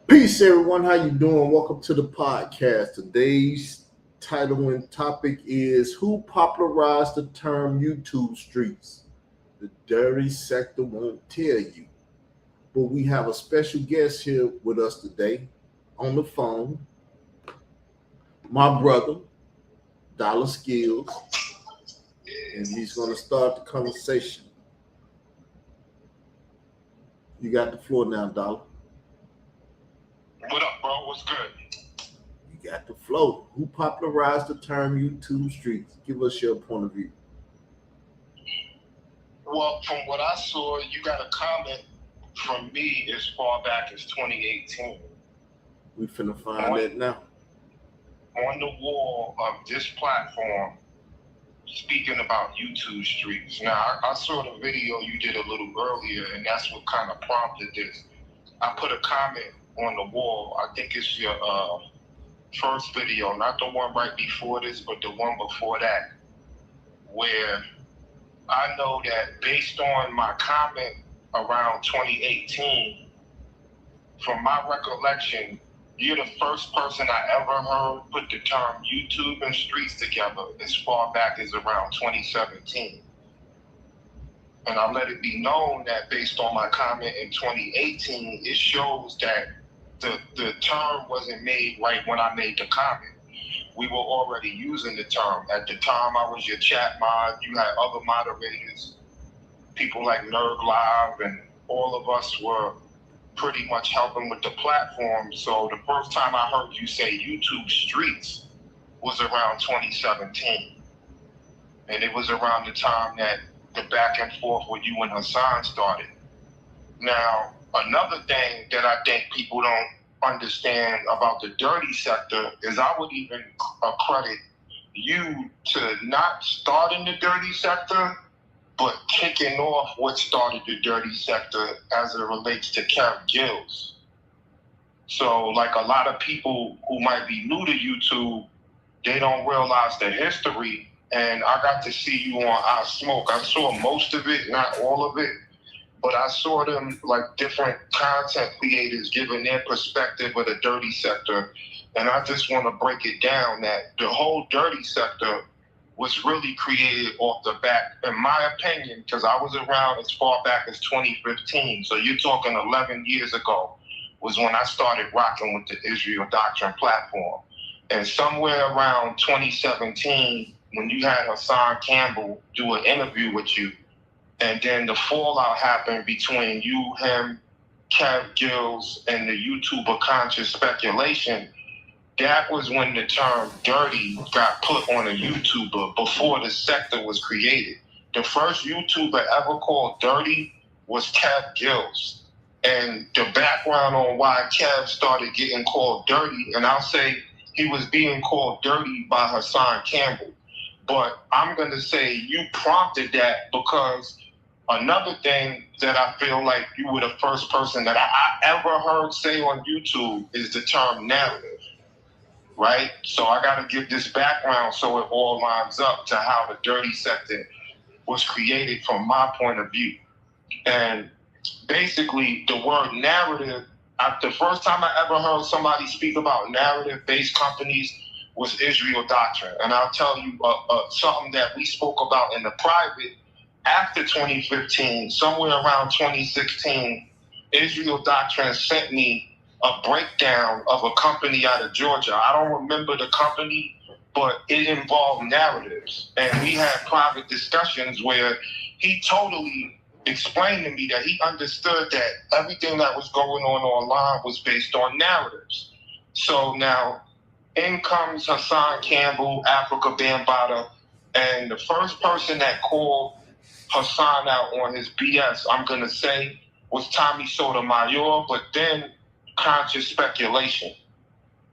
Peace, everyone. How you doing? Welcome to the podcast. Today's title and topic is Who Popularized the Term YouTube Streets? The dirty sector won't tell you. But we have a special guest here with us today on the phone, my brother, Dollar Skills, and he's going to start the conversation. You got the floor now, Dollar. What up, bro? What's good? You got the flow. Who popularized the term YouTube Streets? Give us your point of view. Well, from what I saw, you got a comment from me as far back as 2018 We finna find that now. on the wall of this platform speaking about YouTube streets. Now, I saw the video you did a little earlier, and that's what kind of prompted this. I put a comment on the wall. I think it's your first video, not the one right before this, but the one before that, where I know that based on my comment around 2018, from my recollection, you're the first person I ever heard put the term YouTube and streets together as far back as around 2017. And I let it be known that based on my comment in 2018, it shows that the term wasn't made right when I made the comment. We were already using the term. At the time, I was your chat mod. You had other moderators, people like Nerd Live, and all of us were pretty much helping with the platform. So the first time I heard you say YouTube Streets was around 2017. And it was around the time that the back and forth with you and Hassan started. Now, another thing that I think people don't understand about the dirty sector is I would even credit you to not starting the dirty sector, but kicking off what started the dirty sector as it relates to Kev Gills. So, like a lot of people who might be new to YouTube, they don't realize the history. And I got to see you on I Smoke. I saw most of it, not all of it. But I saw them like different content creators giving their perspective of the dirty sector. And I just want to break it down that the whole dirty sector was really created off the back, in my opinion, because I was around as far back as 2015. So you're talking 11 years ago was when I started rocking with the Israel Doctrine platform. And somewhere around 2017, when you had Hassan Campbell do an interview with you, and then the fallout happened between you, him, Kev Gills, and the YouTuber Conscious Speculation. That was when the term dirty got put on a YouTuber before the sector was created. The first YouTuber ever called dirty was Kev Gills. And the background on why Kev started getting called dirty, and I'll say he was being called dirty by Hassan Campbell. But I'm going to say you prompted that because another thing that I feel like you were the first person that I ever heard say on YouTube is the term narrative, right? So I got to give this background so it all lines up to how the dirty sector was created from my point of view. And basically, the word narrative, the first time I ever heard somebody speak about narrative-based companies was Israel Doctrine. And I'll tell you something that we spoke about in the private after 2015, somewhere around 2016, Israel Doctrine sent me a breakdown of a company out of Georgia. I don't remember the company, but it involved narratives. And we had private discussions where he totally explained to me that he understood that everything that was going on online was based on narratives. So now, in comes Hassan Campbell, Africa Bambaataa, and the first person that called Hassan out on his BS, I'm going to say, was Tommy Sotomayor, but then Conscious Speculation.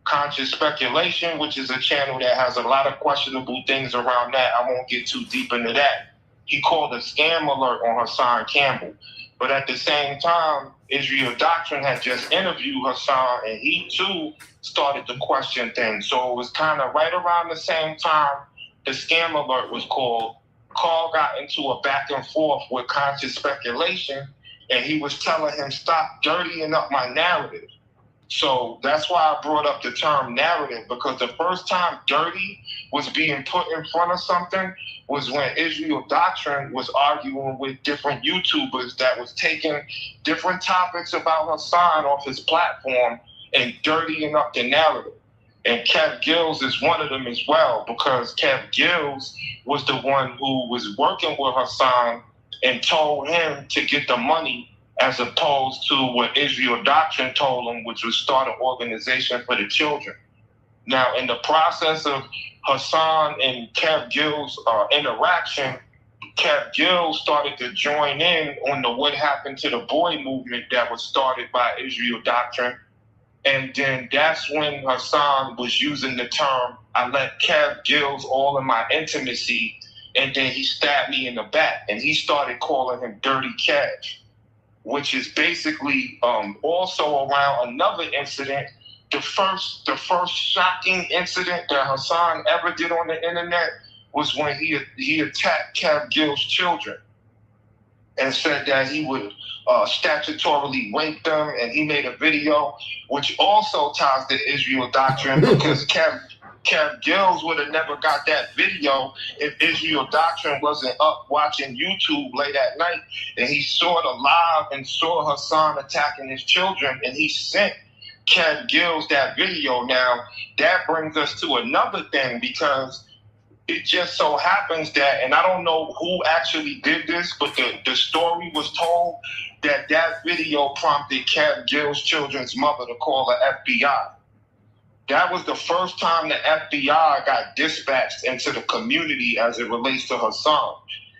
Conscious Speculation, which is a channel that has a lot of questionable things around that. I won't get too deep into that. He called a scam alert on Hassan Campbell. But at the same time, Israel Doctrine had just interviewed Hassan, and he too started to question things. So it was kind of right around the same time the scam alert was called. Carl got into a back and forth with Conscious Speculation, and he was telling him, stop dirtying up my narrative. So that's why I brought up the term narrative, because the first time dirty was being put in front of something was when Israel Doctrine was arguing with different YouTubers that was taking different topics about Hassan off his platform and dirtying up the narrative. And Kev Gills is one of them as well, because Kev Gills was the one who was working with Hassan and told him to get the money, as opposed to what Israel Doctrine told him, which was start an organization for the children. Now, in the process of Hassan and Kev Gills' interaction, Kev Gills started to join in on the What Happened to the Boy movement that was started by Israel Doctrine. And then that's when Hassan was using the term, I let Kev Gills all in my intimacy, and then he stabbed me in the back, and he started calling him Dirty Cash, which is basically also around another incident. The first shocking incident that Hassan ever did on the internet was when he attacked Kev Gill's children and said that he would statutorily rape them, and he made a video which also ties to Israel Doctrine, because Kev Gills would have never got that video if Israel Doctrine wasn't up watching YouTube late at night, and he saw the live and saw Hassan attacking his children, and he sent Kev Gills that video. Now, that brings us to another thing, because it just so happens that, and I don't know who actually did this, but the story was told that video prompted Kev Gill's children's mother to call the FBI. That was the first time the FBI got dispatched into the community as it relates to Hassan.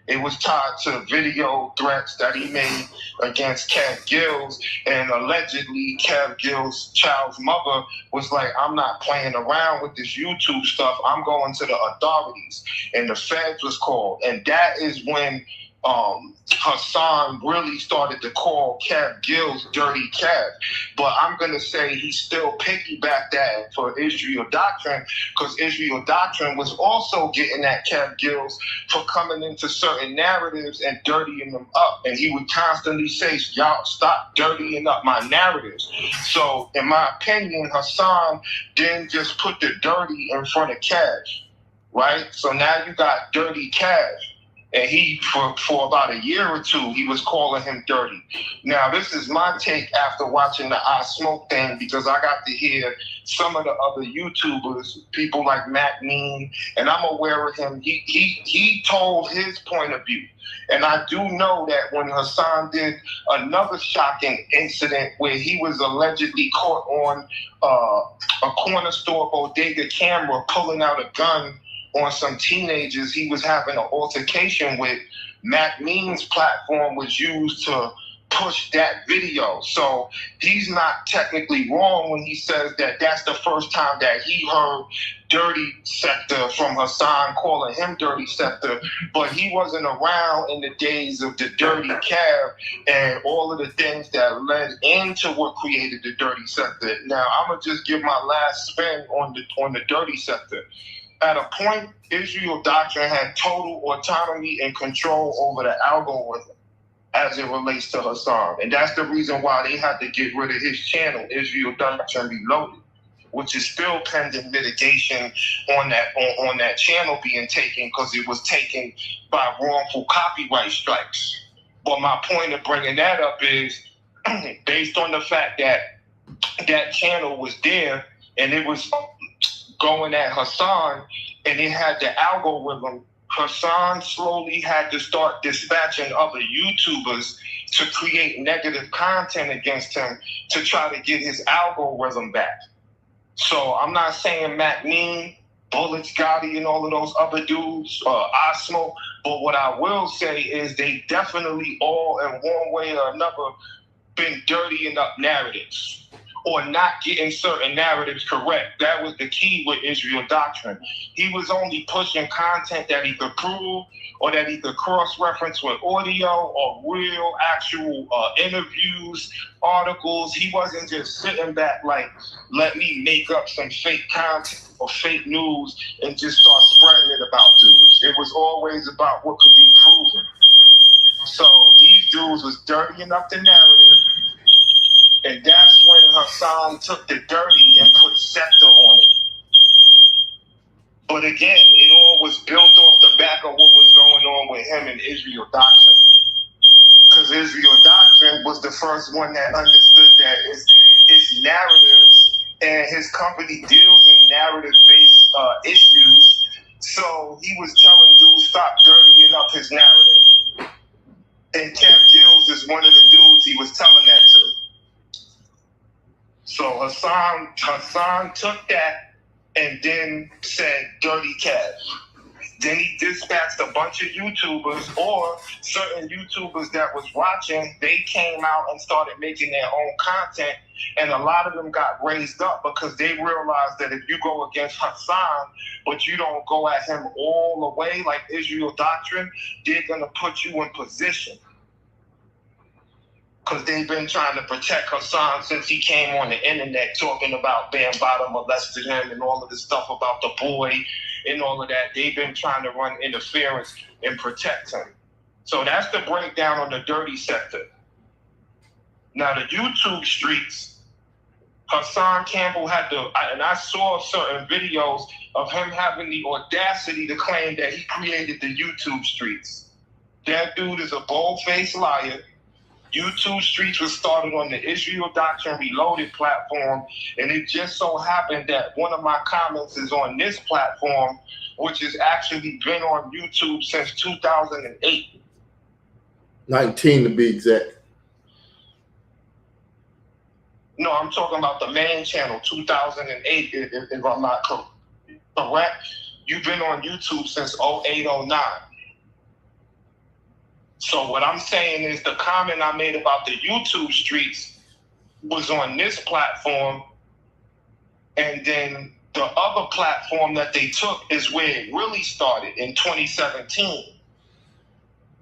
It was tied to video threats that he made against Kev Gills, and allegedly Kev Gill's child's mother was like, I'm not playing around with this YouTube stuff. I'm going to the authorities. And the feds was called. And that is when Hassan really started to call Kev Gills Dirty Kev. But I'm going to say he still piggybacked that for Israel Doctrine, because Israel Doctrine was also getting at Kev Gills for coming into certain narratives and dirtying them up. And he would constantly say, y'all stop dirtying up my narratives. So in my opinion, Hassan didn't just put the dirty in front of Cash, right? So now you got Dirty Cash. And he, for about a year or two, he was calling him dirty. Now, this is my take after watching the I Smoke thing, because I got to hear some of the other YouTubers, people like Matt Mean, and I'm aware of him. He told his point of view. And I do know that when Hassan did another shocking incident where he was allegedly caught on a corner store bodega camera pulling out a gun on some teenagers he was having an altercation with, Matt Mean's platform was used to push that video. So he's not technically wrong when he says that that's the first time that he heard Dirty Sector from Hassan calling him Dirty Sector, but he wasn't around in the days of the Dirty Cab and all of the things that led into what created the Dirty Sector. Now, I'm going to just give my last spin on the Dirty Sector. At a point, Israel Doctrine had total autonomy and control over the algorithm as it relates to Hassan. And that's the reason why they had to get rid of his channel, Israel Doctrine Reloaded, which is still pending litigation on that channel being taken, because it was taken by wrongful copyright strikes. But my point of bringing that up is, based on the fact that that channel was there and it was going at Hassan, and it had the algorithm, Hassan slowly had to start dispatching other YouTubers to create negative content against him to try to get his algorithm back. So I'm not saying Matt Mean, Bullets, Gotti, and all of those other dudes, I Smoke, but what I will say is they definitely all, in one way or another, been dirtying up narratives, or not getting certain narratives correct. That was the key with Israel Doctrine. He was only pushing content that he could prove, or that he could cross-reference with audio or real, actual interviews, articles. He wasn't just sitting back like, let me make up some fake content or fake news and just start spreading it about dudes. It was always about what could be proven. So these dudes was dirtying up the narrative, And that's when Hassan took the dirty and put Scepter on it. But again, it all was built off the back of what was going on with him and Israel Doctrine. Because Israel Doctrine was the first one that understood that it's narratives, and his company deals in narrative-based issues. So he was telling dudes, stop dirtying up his narrative. And Kev Gills is one of the dudes he was telling that to. So Hassan took that and then said, dirty Kev. Then he dispatched a bunch of YouTubers, or certain YouTubers that was watching, they came out and started making their own content, and a lot of them got raised up because they realized that if you go against Hassan, but you don't go at him all the way like Israel Doctrine, they're going to put you in position. Because they've been trying to protect Hassan since he came on the internet talking about Bambaataa molested him and all of this stuff about the boy and all of that. They've been trying to run interference and protect him. So that's the breakdown on the dirty sector. Now the YouTube streets, Hassan Campbell had and I saw certain videos of him having the audacity to claim that he created the YouTube streets. That dude is a bold-faced liar. YouTube Streets was started on the Israel Doctrine Reloaded platform, and it just so happened that one of my comments is on this platform, which has actually been on YouTube since 2008. 19 to be exact. No, I'm talking about the main channel, 2008, if I'm not correct. You've been on YouTube since 08, 09. So what I'm saying is the comment I made about the YouTube streets was on this platform, and then the other platform that they took is where it really started in 2017.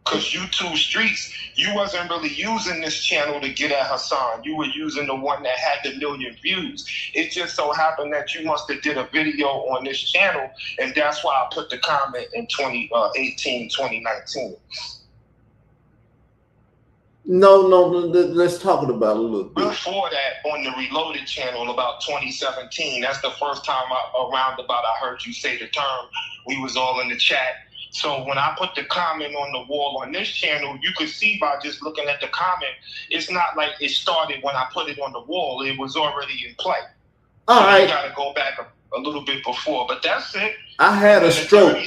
Because YouTube streets, you wasn't really using this channel to get at Hassan. You were using the one that had the 1 million views. It just so happened that you must have did a video on this channel, and that's why I put the comment in 2018, 2019. No, let's talk about it a little bit. Before that, on the Reloaded channel, about 2017, that's the first time I heard you say the term. We was all in the chat. So when I put the comment on the wall on this channel, you could see by just looking at the comment, it's not like it started when I put it on the wall. It was already in play. All right. You got to go back a little bit before, but that's it. I had a stroke.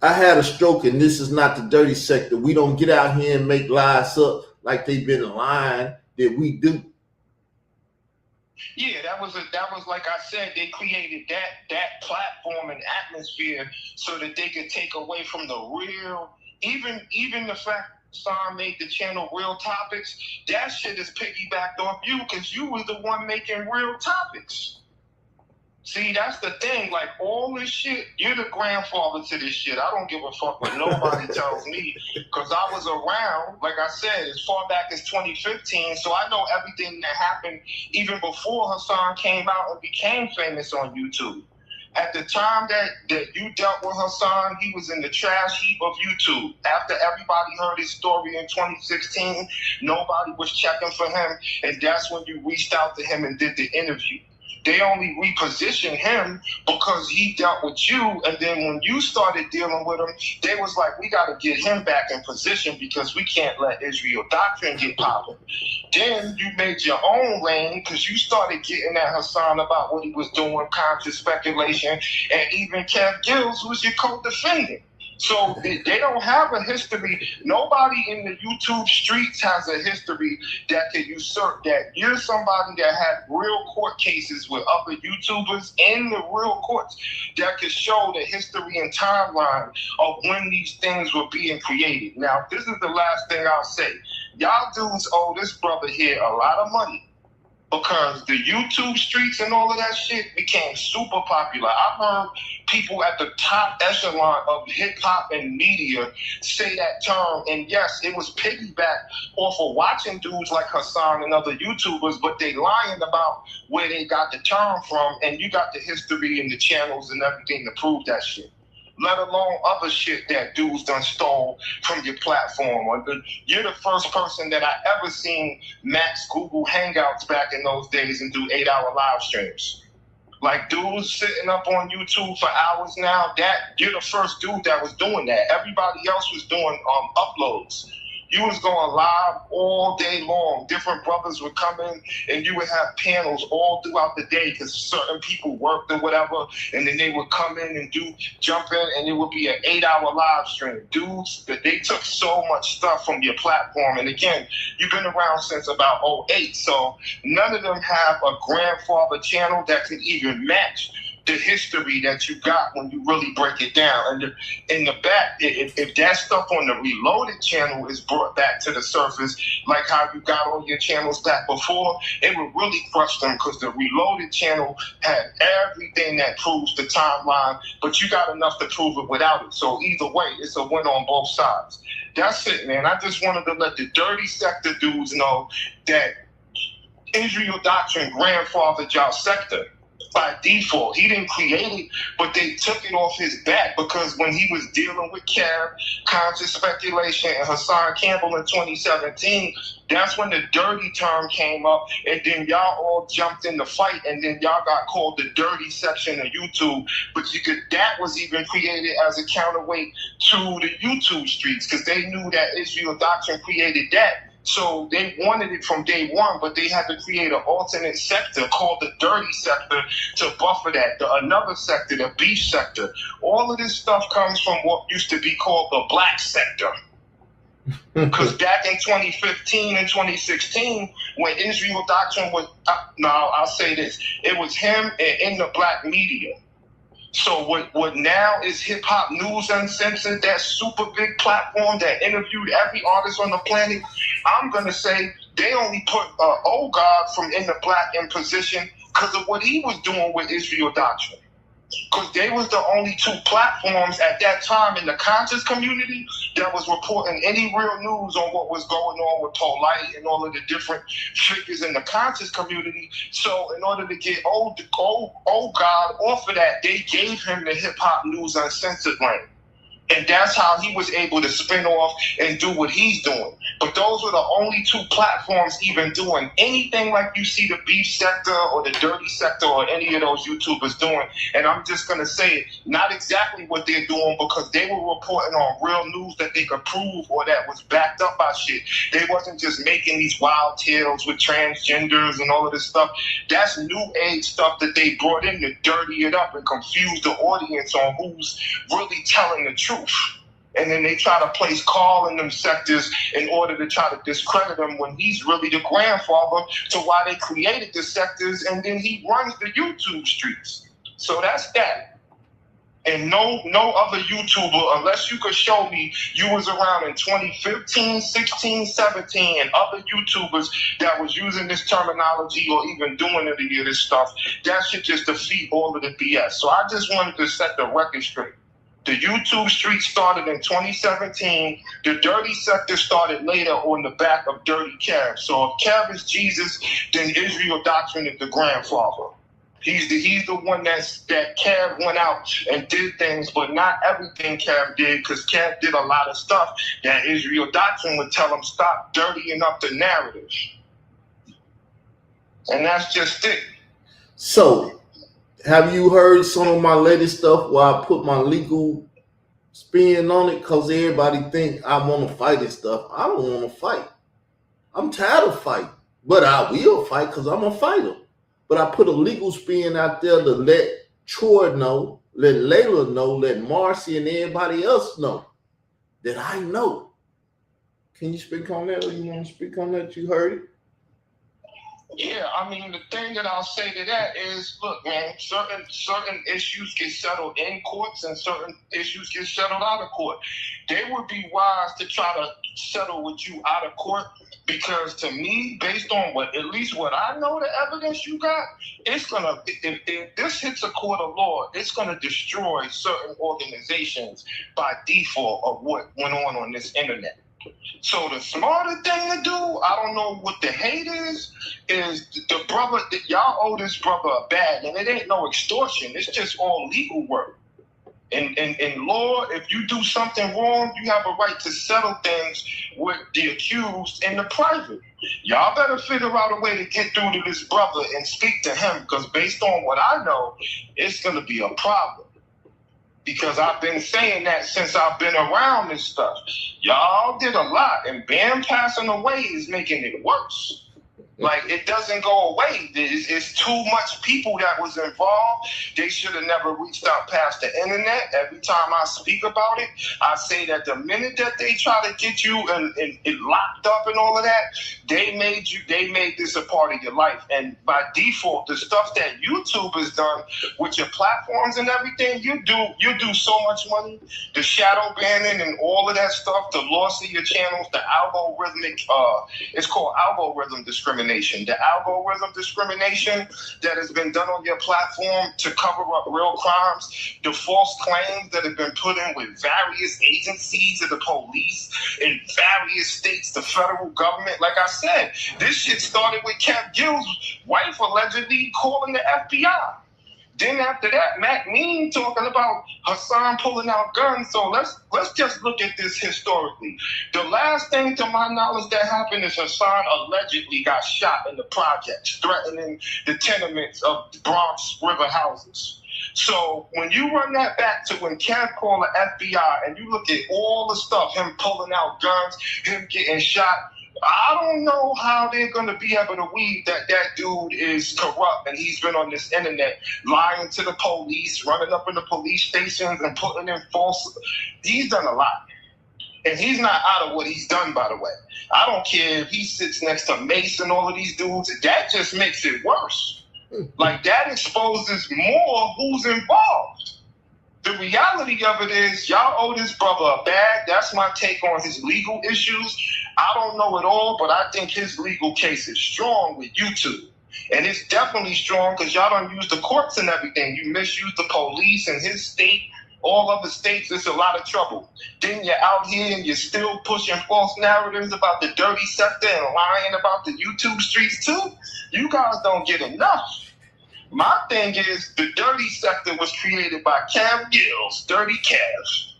I had a stroke, and this is not the dirty sector. We don't get out here and make lies up like they've been lying that we do. Yeah, that was like I said, they created that platform and atmosphere so that they could take away from the real, even the fact Hassan made the channel Real Topics, that shit is piggybacked off you because you was the one making Real Topics. See, that's the thing. Like, all this shit, you're the grandfather to this shit. I don't give a fuck what nobody tells me because I was around, like I said, as far back as 2015. So I know everything that happened even before Hassan came out and became famous on YouTube. At the time that you dealt with Hassan, he was in the trash heap of YouTube. After everybody heard his story in 2016, nobody was checking for him. And that's when you reached out to him and did the interview. They only repositioned him because he dealt with you, and then when you started dealing with him, they was like, we got to get him back in position because we can't let Israel Doctrine get popping. Then you made your own lane because you started getting at Hassan about what he was doing, conscious speculation, and even Kev Gills was your co-defendant. So they don't have a history. Nobody in the YouTube streets has a history that can usurp that. You're somebody that had real court cases with other YouTubers in the real courts that could show the history and timeline of when these things were being created. Now, this is the last thing I'll say. Y'all dudes owe this brother here a lot of money because the YouTube streets and all of that shit became super popular. I've heard people at the top echelon of hip-hop and media say that term, and yes, it was piggybacked off of watching dudes like Hassan and other YouTubers, but they lying about where they got the term from, and you got the history and the channels and everything to prove that shit. let alone other shit that dudes done stole from your platform. You're the first person that I ever seen max Google Hangouts back in those days and do 8-hour live streams. Like dudes sitting up on YouTube for hours now, you're the first dude that was doing that. Everybody else was doing uploads. You was going live all day long. Different brothers would come in and you would have panels all throughout the day because certain people worked or whatever, and then they would come in and jump in, and it would be an 8-hour live stream. Dudes, they took so much stuff from your platform. And again, you've been around since about 2008, so none of them have a grandfather channel that could even match the history that you got when you really break it down. And in the back, if that stuff on the Reloaded channel is brought back to the surface, like how you got all your channels back before, it would really crush them, because the Reloaded channel had everything that proves the timeline, but you got enough to prove it without it. So either way, it's a win on both sides. That's it, man. I just wanted to let the dirty sector dudes know that Israel Doctrine grandfathered y'all sector by default. He didn't create it, but they took it off his back, because when he was dealing with Cab, Conscious Speculation, and Hassan Campbell in 2017, that's when the dirty term came up, and then y'all all jumped in the fight, and then y'all got called the dirty section of YouTube. But that was even created as a counterweight to the YouTube streets, because they knew that Israel Doctrine created that. So they wanted it from day one, but they had to create an alternate sector called the dirty sector to buffer that. Another sector, the beef sector. All of this stuff comes from what used to be called the black sector. Because back in 2015 and 2016, when Israel Doctrine was, I'll say this, it was him and in the black media. So what now is Hip Hop News Uncensored, that super big platform that interviewed every artist on the planet? I'm going to say they only put Old God from In the Black in position because of what he was doing with Israel Doctrine. Because they was the only two platforms at that time in the conscious community that was reporting any real news on what was going on with Polite and all of the different figures in the conscious community. So in order to get old God off of that, they gave him the Hip Hop News Uncensored lane. And that's how he was able to spin off and do what he's doing. But those were the only two platforms even doing anything like you see the beef sector or the dirty sector or any of those YouTubers doing. And I'm just going to say it, not exactly what they're doing, because they were reporting on real news that they could prove or that was backed up by shit. They wasn't just making these wild tales with transgenders and all of this stuff. That's new age stuff that they brought in to dirty it up and confuse the audience on who's really telling the truth. And then they try to place Carl in them sectors in order to try to discredit him when he's really the grandfather to why they created the sectors, and then he runs the YouTube streets. So that's that. And no other YouTuber, unless you could show me you was around in 2015, 16, 17, and other YouTubers that was using this terminology or even doing any of this stuff, that should just defeat all of the BS. So I just wanted to set the record straight. The YouTube street started in 2017. The dirty sector started later on the back of Dirty Cab. So if Cab is Jesus, then Israel Doctrine is the grandfather. He's the one that Cab went out and did things, but not everything Cab did, because Cab did a lot of stuff that Israel Doctrine would tell him stop dirtying up the narrative. And that's just it. So, have you heard some of my latest stuff where I put my legal spin on it? Because everybody think I want to fight and stuff. I don't want to fight. I'm tired of fighting. But I will fight because I'm a fighter. But I put a legal spin out there to let Troy know, let Layla know, let Marcy and everybody else know that I know. Can you speak on that, or you want to speak on that? You heard it? Yeah, I mean, the thing that I'll say to that is, look, man, certain issues get settled in courts and certain issues get settled out of court. They would be wise to try to settle with you out of court, because to me, based on at least what I know, the evidence you got, it's gonna, if this hits a court of law, it's gonna destroy certain organizations by default of what went on this internet. So the smarter thing to do, I don't know what the hate is the brother, y'all owe this brother a bag, and it ain't no extortion. It's just all legal work. In law, if you do something wrong, you have a right to settle things with the accused in the private. Y'all better figure out a way to get through to this brother and speak to him, because based on what I know, it's going to be a problem. Because I've been saying that since I've been around this stuff. Y'all did a lot, and Bam passing away is making it worse. Like, it doesn't go away. It's too much people that was involved. They should have never reached out past the internet. Every time I speak about it, I say that the minute that they try to get you and locked up and all of that, they made this a part of your life. And by default, the stuff that YouTube has done with your platforms and everything, you do so much money. The shadow banning and all of that stuff, the loss of your channels, the algorithmic, it's called algorithm discrimination. The algorithm discrimination that has been done on your platform to cover up real crimes, the false claims that have been put in with various agencies of the police in various states, the federal government. Like I said, this shit started with Kev Gill's wife allegedly calling the FBI. Then after that, Mac Mean talking about Hassan pulling out guns. So let's just look at this historically. The last thing to my knowledge that happened is Hassan allegedly got shot in the projects, threatening the tenements of Bronx River houses. So when you run that back to when Kev called the FBI and you look at all the stuff, him pulling out guns, him getting shot, I don't know how they're going to be able to weed that dude is corrupt and he's been on this internet lying to the police, running up in the police stations and putting in false. He's done a lot. And he's not out of what he's done, by the way. I don't care if he sits next to Mace and all of these dudes. That just makes it worse. Like, that exposes more who's involved. The reality of it is, y'all owe this brother a bag. That's my take on his legal issues. I don't know it all, but I think his legal case is strong with YouTube. And it's definitely strong because y'all don't use the courts and everything. You misuse the police in his state, all other states. It's a lot of trouble. Then you're out here and you're still pushing false narratives about the dirty sector and lying about the YouTube streets too. You guys don't get enough. My thing is, the dirty sector was created by Kev Gills, Dirty Kev.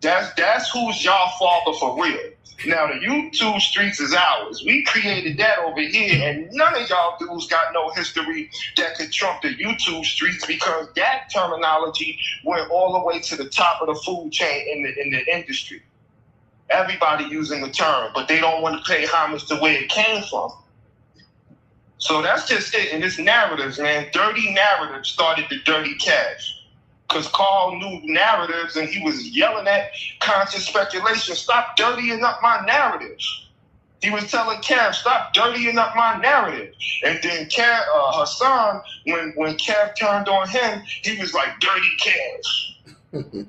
That's who's y'all father for real. Now, the YouTube streets is ours. We created that over here, and none of y'all dudes got no history that could trump the YouTube streets because that terminology went all the way to the top of the food chain in the industry. Everybody using the term, but they don't want to pay homage to where it came from. So that's just it. And it's narratives, man. Dirty narratives started the dirty cash. Because Carl knew narratives and he was yelling at conscious speculation. Stop dirtying up my narratives. He was telling Kev, stop dirtying up my narrative. And then Hassan, when Kev turned on him, he was like, dirty Kev.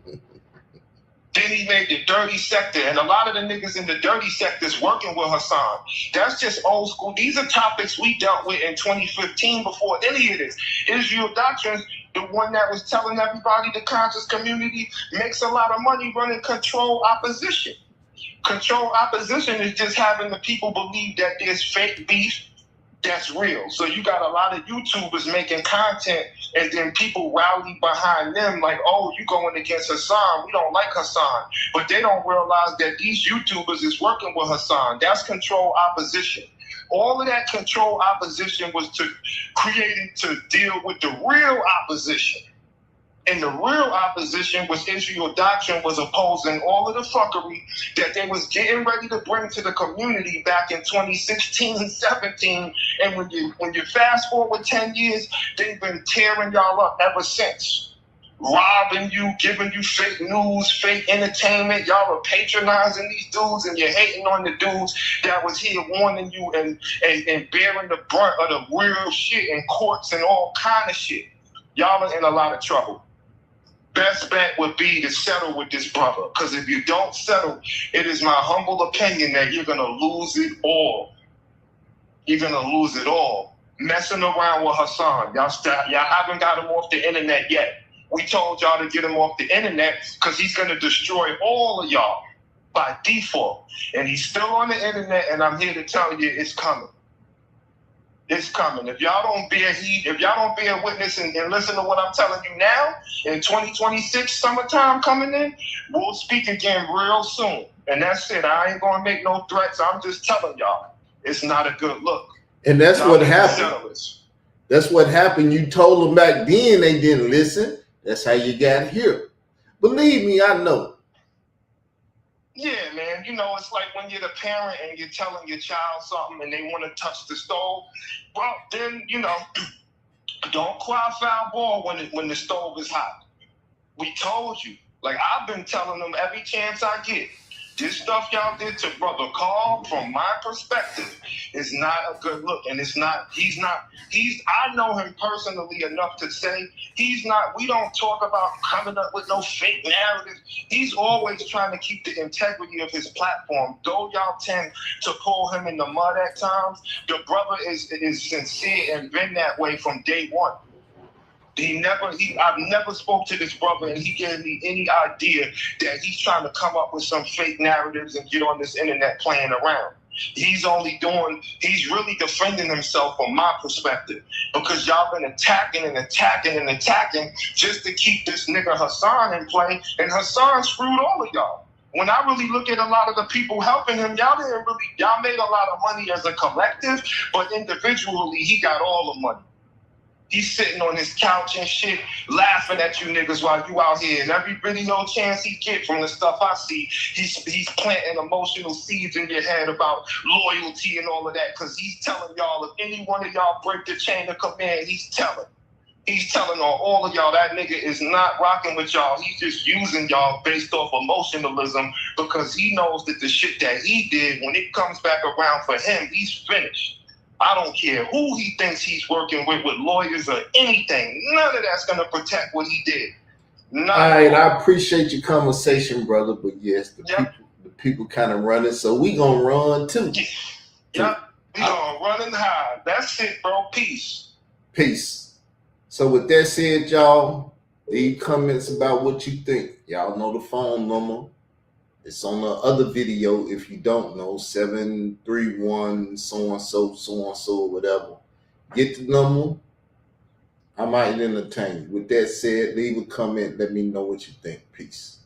Then he made the dirty sector, and a lot of the niggas in the dirty sector is working with Hassan. That's just old school. These are topics we dealt with in 2015 before any of this. Israel Doctrine, the one that was telling everybody the conscious community makes a lot of money running control opposition. Control opposition is just having the people believe that there's fake beef that's real. So you got a lot of YouTubers making content and then people rally behind them like, oh, you going against Hassan. We don't like Hassan. But they don't realize that these YouTubers is working with Hassan. That's control opposition. All of that control opposition was created to deal with the real opposition. And the real opposition was Israel Doctrine was opposing all of the fuckery that they was getting ready to bring to the community back in 2016 and 17. And when you fast forward 10 years, they've been tearing y'all up ever since. Robbing you, giving you fake news, fake entertainment. Y'all are patronizing these dudes and you're hating on the dudes that was here warning you and bearing the brunt of the real shit in courts and all kind of shit. Y'all are in a lot of trouble. Best bet would be to settle with this brother. Because if you don't settle, it is my humble opinion that you're going to lose it all. You're going to lose it all. Messing around with Hassan. Y'all haven't got him off the internet yet. We told y'all to get him off the internet because he's going to destroy all of y'all by default. And he's still on the internet, and I'm here to tell you it's coming. It's coming. If y'all don't bear heed, if y'all don't bear witness and listen to what I'm telling you now, in 2026, summertime coming in, we'll speak again real soon. And that's it. I ain't gonna make no threats. I'm just telling y'all, it's not a good look. And that's what happened. That's what happened. You told them back then, they didn't listen. That's how you got here. Believe me, I know. Yeah, man. You know, it's like when you're the parent and you're telling your child something and they want to touch the stove. Well, then, you know, don't cry foul ball when the stove is hot. We told you. Like, I've been telling them every chance I get. This stuff y'all did to Brother Carl, from my perspective, is not a good look. And I know him personally enough to say we don't talk about coming up with no fake narratives. He's always trying to keep the integrity of his platform. Though y'all tend to pull him in the mud at times, the brother is sincere and been that way from day one. I've never spoke to this brother and he gave me any idea that he's trying to come up with some fake narratives and get on this internet playing around. He's really defending himself from my perspective, because y'all been attacking just to keep this nigga Hassan in play, and Hassan screwed all of y'all. When I really look at a lot of the people helping him, y'all made a lot of money as a collective, but individually he got all the money. He's sitting on his couch and shit, laughing at you niggas while you out here. And every video chance he get from the stuff I see, he's planting emotional seeds in your head about loyalty and all of that. Because he's telling y'all, if any one of y'all break the chain of command, he's telling all of y'all that nigga is not rocking with y'all. He's just using y'all based off emotionalism, because he knows that the shit that he did, when it comes back around for him, he's finished. I don't care who he thinks he's working with lawyers or anything. None of that's going to protect what he did. All right, I appreciate your conversation, brother. But yes, the people kind of running, so we going to run too. Yep, we going to run and hide. That's it, bro. Peace. So with that said, y'all, leave comments about what you think. Y'all know the phone number. It's on the other video if you don't know, 731 so-and-so, whatever. Get the number. I might entertain you. With that said, leave a comment. Let me know what you think. Peace.